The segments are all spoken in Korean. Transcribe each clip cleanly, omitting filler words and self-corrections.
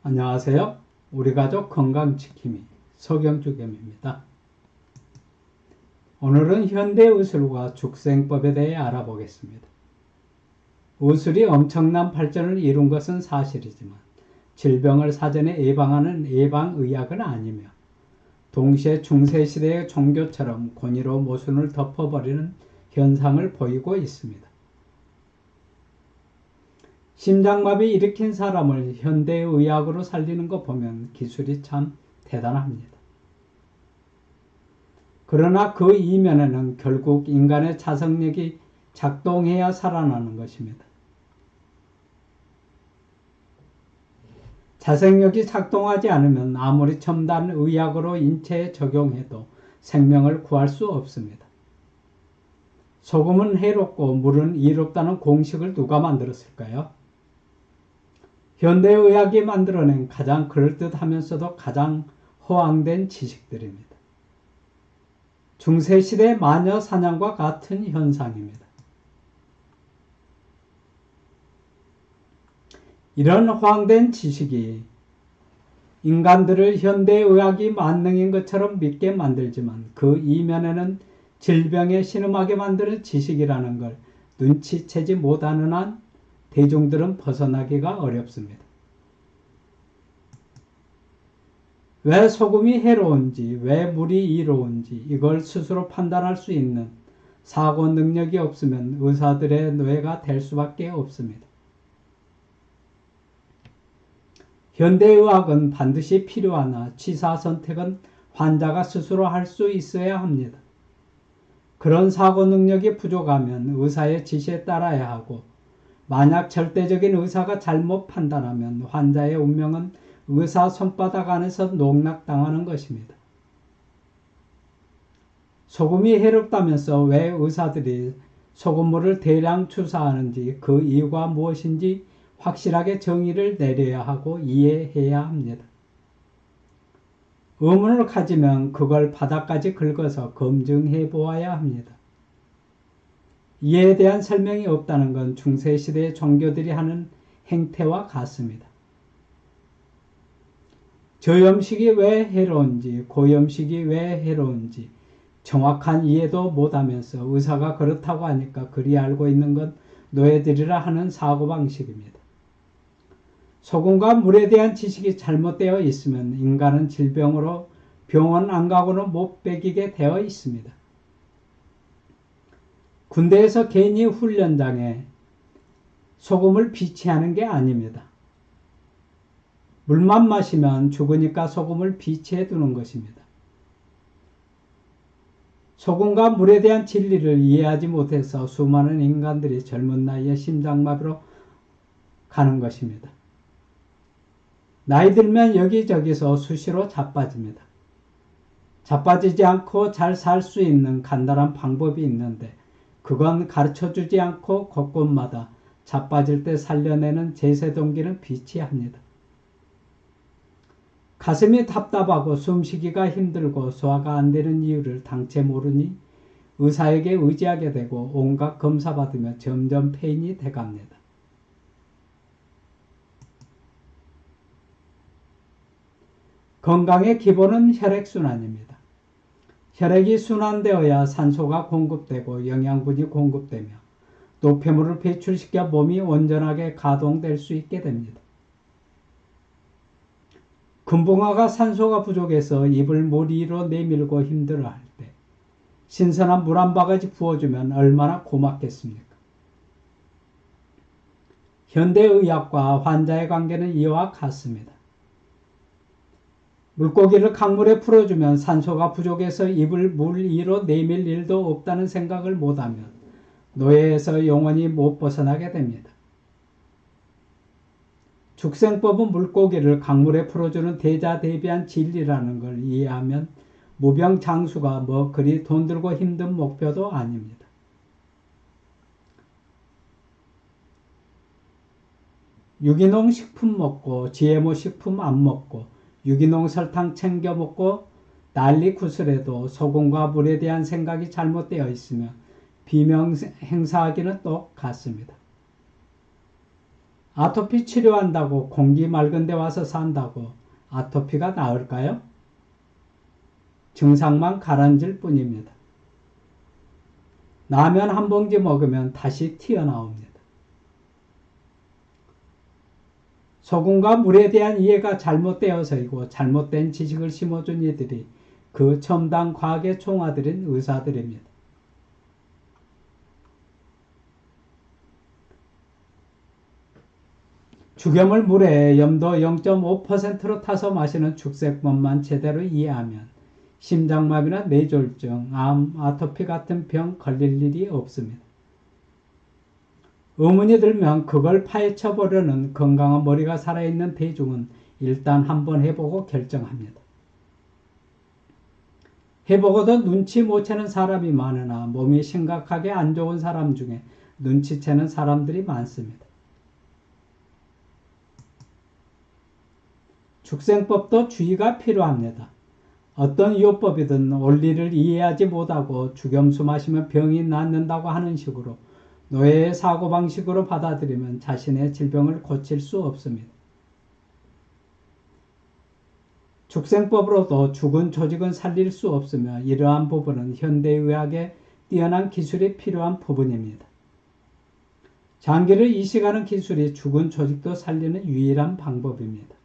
안녕하세요. 우리 가족 건강지킴이 서경주겸입니다. 오늘은 현대의술과 죽생법에 대해 알아보겠습니다. 의술이 엄청난 발전을 이룬 것은 사실이지만 질병을 사전에 예방하는 예방의학은 아니며 동시에 중세시대의 종교처럼 권위로 모순을 덮어버리는 현상을 보이고 있습니다. 심장마비 일으킨 사람을 현대의학으로 살리는 거 보면 기술이 참 대단합니다. 그러나 그 이면에는 결국 인간의 자성력이 작동해야 살아나는 것입니다. 자생력이 작동하지 않으면 아무리 첨단 의학으로 인체에 적용해도 생명을 구할 수 없습니다. 소금은 해롭고 물은 이롭다는 공식을 누가 만들었을까요? 현대의학이 만들어낸 가장 그럴듯하면서도 가장 허황된 지식들입니다. 중세시대 마녀 사냥과 같은 현상입니다. 이런 허황된 지식이 인간들을 현대의학이 만능인 것처럼 믿게 만들지만 그 이면에는 질병에 신음하게 만드는 지식이라는 걸 눈치채지 못하는 한 대중들은 벗어나기가 어렵습니다. 왜 소금이 해로운지, 왜 물이 이로운지 이걸 스스로 판단할 수 있는 사고 능력이 없으면 의사들의 노예가 될 수밖에 없습니다. 현대의학은 반드시 필요하나 취사 선택은 환자가 스스로 할 수 있어야 합니다. 그런 사고 능력이 부족하면 의사의 지시에 따라야 하고 만약 절대적인 의사가 잘못 판단하면 환자의 운명은 의사 손바닥 안에서 농락당하는 것입니다. 소금이 해롭다면서 왜 의사들이 소금물을 대량 주사하는지 그 이유가 무엇인지 확실하게 정의를 내려야 하고 이해해야 합니다. 의문을 가지면 그걸 바닥까지 긁어서 검증해 보아야 합니다. 이에 대한 설명이 없다는 건 중세시대의 종교들이 하는 행태와 같습니다. 저염식이 왜 해로운지 고염식이 왜 해로운지 정확한 이해도 못하면서 의사가 그렇다고 하니까 그리 알고 있는 건 노예들이라 하는 사고방식입니다. 소금과 물에 대한 지식이 잘못되어 있으면 인간은 질병으로 병원 안 가고는 못 배기게 되어 있습니다. 군대에서 괜히 훈련장에 소금을 비치하는 게 아닙니다. 물만 마시면 죽으니까 소금을 비치해 두는 것입니다. 소금과 물에 대한 진리를 이해하지 못해서 수많은 인간들이 젊은 나이에 심장마비로 가는 것입니다. 나이 들면 여기저기서 수시로 자빠집니다. 자빠지지 않고 잘 살 수 있는 간단한 방법이 있는데 그건 가르쳐주지 않고 곳곳마다 자빠질 때 살려내는 제세동기는 비치합니다. 가슴이 답답하고 숨쉬기가 힘들고 소화가 안 되는 이유를 당최 모르니 의사에게 의지하게 되고 온갖 검사받으며 점점 폐인이 돼갑니다. 건강의 기본은 혈액순환입니다. 혈액이 순환되어야 산소가 공급되고 영양분이 공급되며 노폐물을 배출시켜 몸이 온전하게 가동될 수 있게 됩니다. 금붕어가 산소가 부족해서 입을 물 위로 내밀고 힘들어할 때 신선한 물 한 바가지 부어주면 얼마나 고맙겠습니까? 현대의학과 환자의 관계는 이와 같습니다. 물고기를 강물에 풀어주면 산소가 부족해서 입을 물 위로 내밀 일도 없다는 생각을 못하면 노예에서 영원히 못 벗어나게 됩니다. 죽생법은 물고기를 강물에 풀어주는 대자대비한 진리라는 걸 이해하면 무병장수가 뭐 그리 돈 들고 힘든 목표도 아닙니다. 유기농 식품 먹고 GMO 식품 안 먹고 유기농 설탕 챙겨 먹고 난리 구슬해도 소금과 물에 대한 생각이 잘못되어 있으면 비명 행사하기는 똑같습니다. 아토피 치료한다고 공기 맑은 데 와서 산다고 아토피가 나을까요? 증상만 가라앉을 뿐입니다. 라면 한 봉지 먹으면 다시 튀어나옵니다. 소금과 물에 대한 이해가 잘못되어서이고 잘못된 지식을 심어준 이들이 그 첨단 과학의 종아들인 의사들입니다. 죽염을 물에 염도 0.5%로 타서 마시는 죽색법만 제대로 이해하면 심장마비나 뇌졸중, 암, 아토피 같은 병 걸릴 일이 없습니다. 의문이 들면 그걸 파헤쳐 보려는 건강한 머리가 살아있는 대중은 일단 한번 해보고 결정합니다. 해보고도 눈치 못 채는 사람이 많으나 몸이 심각하게 안 좋은 사람 중에 눈치채는 사람들이 많습니다. 죽생법도 주의가 필요합니다. 어떤 요법이든 원리를 이해하지 못하고 죽염수 마시면 병이 낫는다고 하는 식으로 노예의 사고방식으로 받아들이면 자신의 질병을 고칠 수 없습니다. 죽생법으로도 죽은 조직은 살릴 수 없으며 이러한 부분은 현대의학의 뛰어난 기술이 필요한 부분입니다. 장기를 이식하는 기술이 죽은 조직도 살리는 유일한 방법입니다.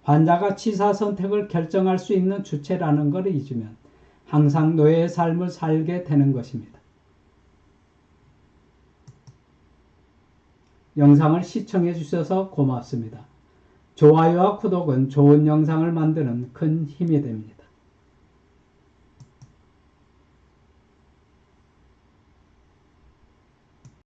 환자가 치사 선택을 결정할 수 있는 주체라는 것을 잊으면 항상 노예의 삶을 살게 되는 것입니다. 영상을 시청해 주셔서 고맙습니다. 좋아요와 구독은 좋은 영상을 만드는 큰 힘이 됩니다.